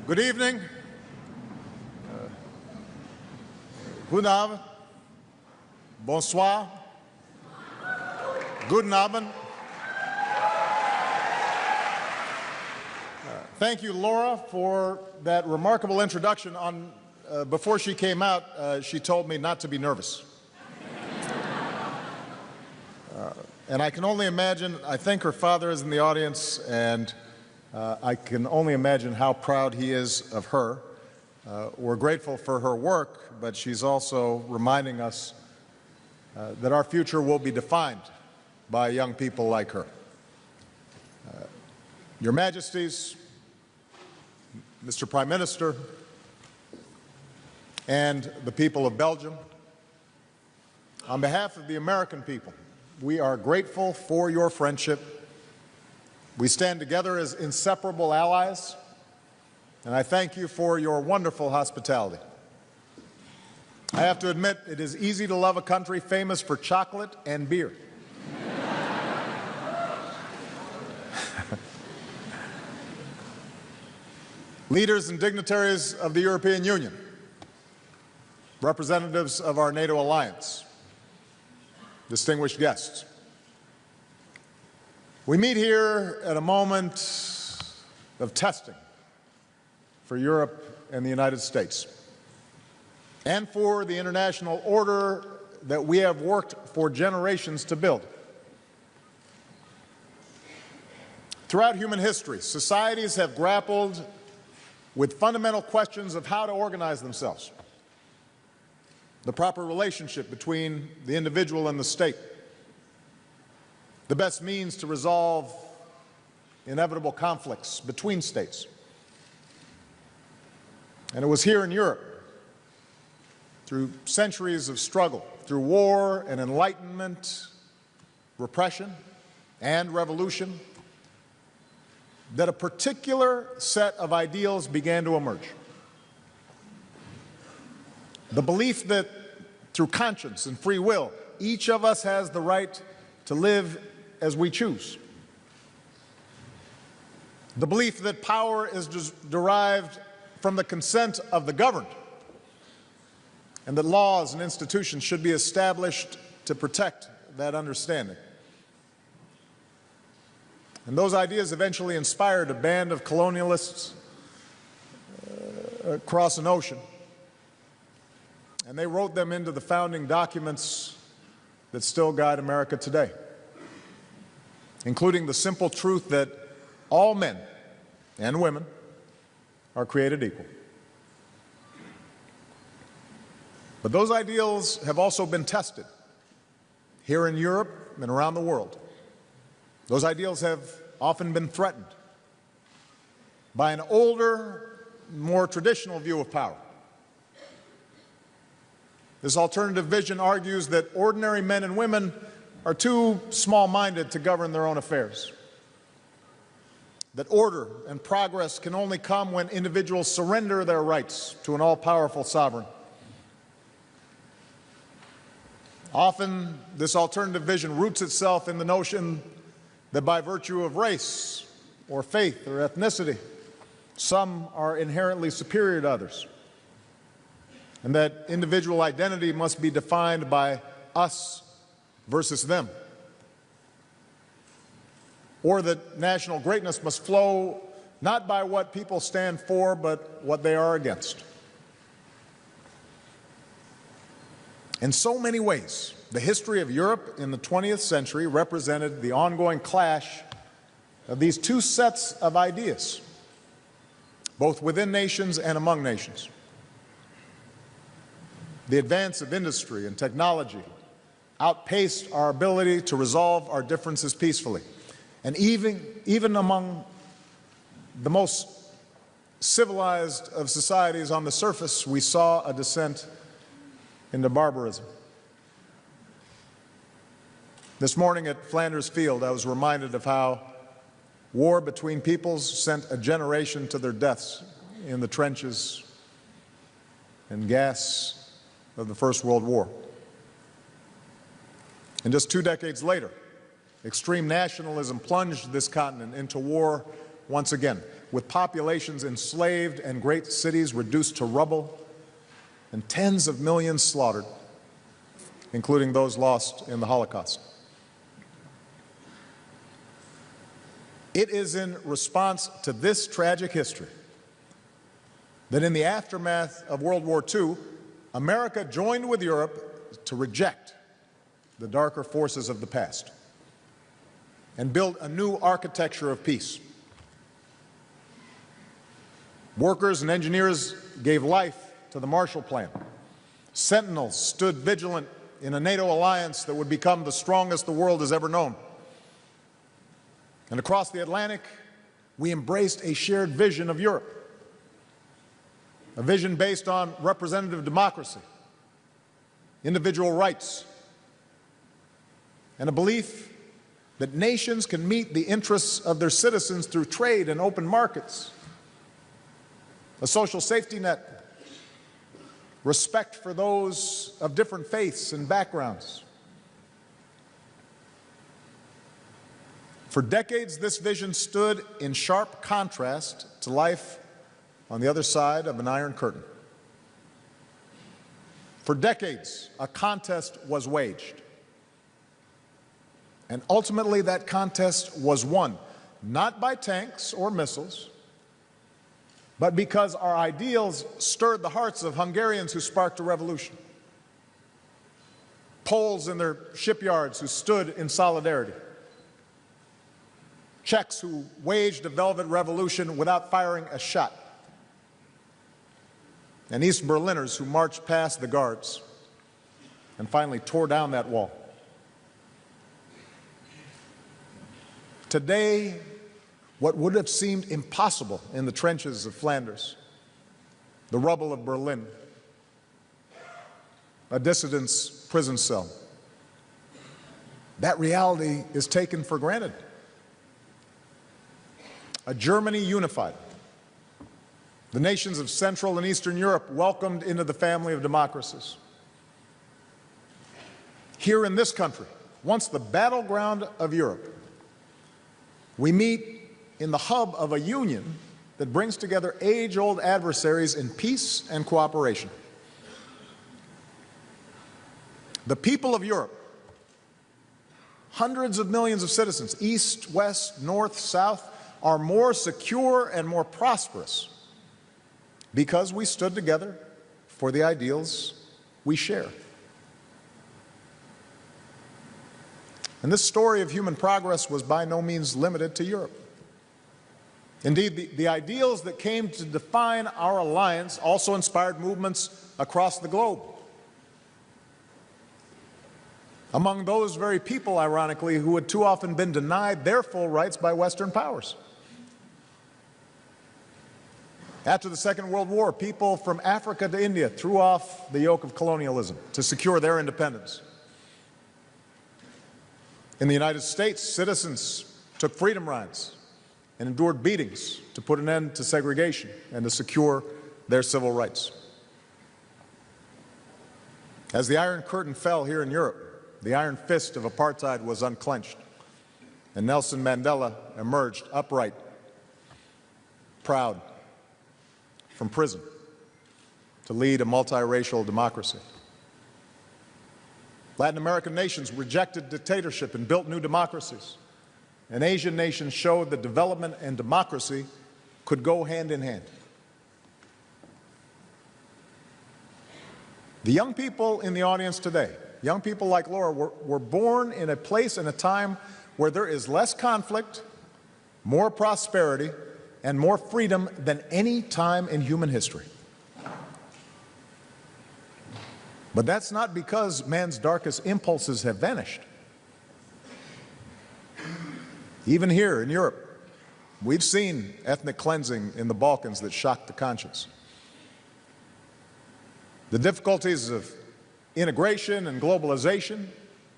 Good evening. Guten Abend. Bonsoir. Guten Abend. Thank you, Laura, for that remarkable introduction. Before she came out, she told me not to be nervous. And I can only imagine, I think her father is in the audience, and I can only imagine how proud he is of her. We're grateful for her work, but she's also reminding us that our future will be defined by young people like her. Your Majesties, Mr. Prime Minister, and the people of Belgium, on behalf of the American people, we are grateful for your friendship. We stand together as inseparable allies, and I thank you for your wonderful hospitality. I have to admit, it is easy to love a country famous for chocolate and beer. Leaders and dignitaries of the European Union, representatives of our NATO alliance, distinguished guests. We meet here at a moment of testing for Europe and the United States, and for the international order that we have worked for generations to build. Throughout human history, societies have grappled with fundamental questions of how to organize themselves, the proper relationship between the individual and the state, the best means to resolve inevitable conflicts between states. And it was here in Europe, through centuries of struggle, through war and enlightenment, repression and revolution, that a particular set of ideals began to emerge. The belief that through conscience and free will, each of us has the right to live as we choose. The belief that power is derived from the consent of the governed, and that laws and institutions should be established to protect that understanding. And those ideas eventually inspired a band of colonialists across an ocean. And they wrote them into the founding documents that still guide America today, including the simple truth that all men and women are created equal. But those ideals have also been tested here in Europe and around the world. Those ideals have often been threatened by an older, more traditional view of power. This alternative vision argues that ordinary men and women are too small-minded to govern their own affairs, that order and progress can only come when individuals surrender their rights to an all-powerful sovereign. Often, this alternative vision roots itself in the notion that by virtue of race or faith or ethnicity, some are inherently superior to others, and that individual identity must be defined by us versus them, or that national greatness must flow not by what people stand for, but what they are against. In so many ways, the history of Europe in the 20th century represented the ongoing clash of these two sets of ideas, both within nations and among nations. The advance of industry and technology outpaced our ability to resolve our differences peacefully. And even among the most civilized of societies on the surface, we saw a descent into barbarism. This morning at Flanders Field, I was reminded of how war between peoples sent a generation to their deaths in the trenches and gas of the First World War. And just 2 decades later, extreme nationalism plunged this continent into war once again. with populations enslaved and great cities reduced to rubble, and tens of millions slaughtered, including those lost in the Holocaust. It is in response to this tragic history that in the aftermath of World War II, America joined with Europe to reject the darker forces of the past and build a new architecture of peace. Workers and engineers gave life to the Marshall Plan. Sentinels stood vigilant in a NATO alliance that would become the strongest the world has ever known. And across the Atlantic, we embraced a shared vision of Europe, a vision based on representative democracy, individual rights, and a belief that nations can meet the interests of their citizens through trade and open markets, a social safety net, respect for those of different faiths and backgrounds. For decades, this vision stood in sharp contrast to life on the other side of an Iron Curtain. For decades, a contest was waged. And ultimately, that contest was won, not by tanks or missiles, but because our ideals stirred the hearts of Hungarians who sparked a revolution, Poles in their shipyards who stood in solidarity, Czechs who waged a velvet revolution without firing a shot, and East Berliners who marched past the guards and finally tore down that wall. Today, what would have seemed impossible in the trenches of Flanders, the rubble of Berlin, a dissident's prison cell, that reality is taken for granted. A Germany unified, the nations of Central and Eastern Europe welcomed into the family of democracies. Here in this country, once the battleground of Europe, we meet in the hub of a union that brings together age-old adversaries in peace and cooperation. The people of Europe, hundreds of millions of citizens, east, west, north, south, are more secure and more prosperous because we stood together for the ideals we share. And this story of human progress was by no means limited to Europe. Indeed, the ideals that came to define our alliance also inspired movements across the globe. Among those very people, ironically, who had too often been denied their full rights by Western powers. After the Second World War, people from Africa to India threw off the yoke of colonialism to secure their independence. In the United States, citizens took freedom rides and endured beatings to put an end to segregation and to secure their civil rights. As the Iron Curtain fell here in Europe, the iron fist of apartheid was unclenched, and Nelson Mandela emerged upright, proud, from prison to lead a multiracial democracy. Latin American nations rejected dictatorship and built new democracies. And Asian nations showed that development and democracy could go hand in hand. The young people in the audience today, young people like Laura, were born in a place and a time where there is less conflict, more prosperity, and more freedom than any time in human history. But that's not because man's darkest impulses have vanished. Even here in Europe, we've seen ethnic cleansing in the Balkans that shocked the conscience. The difficulties of integration and globalization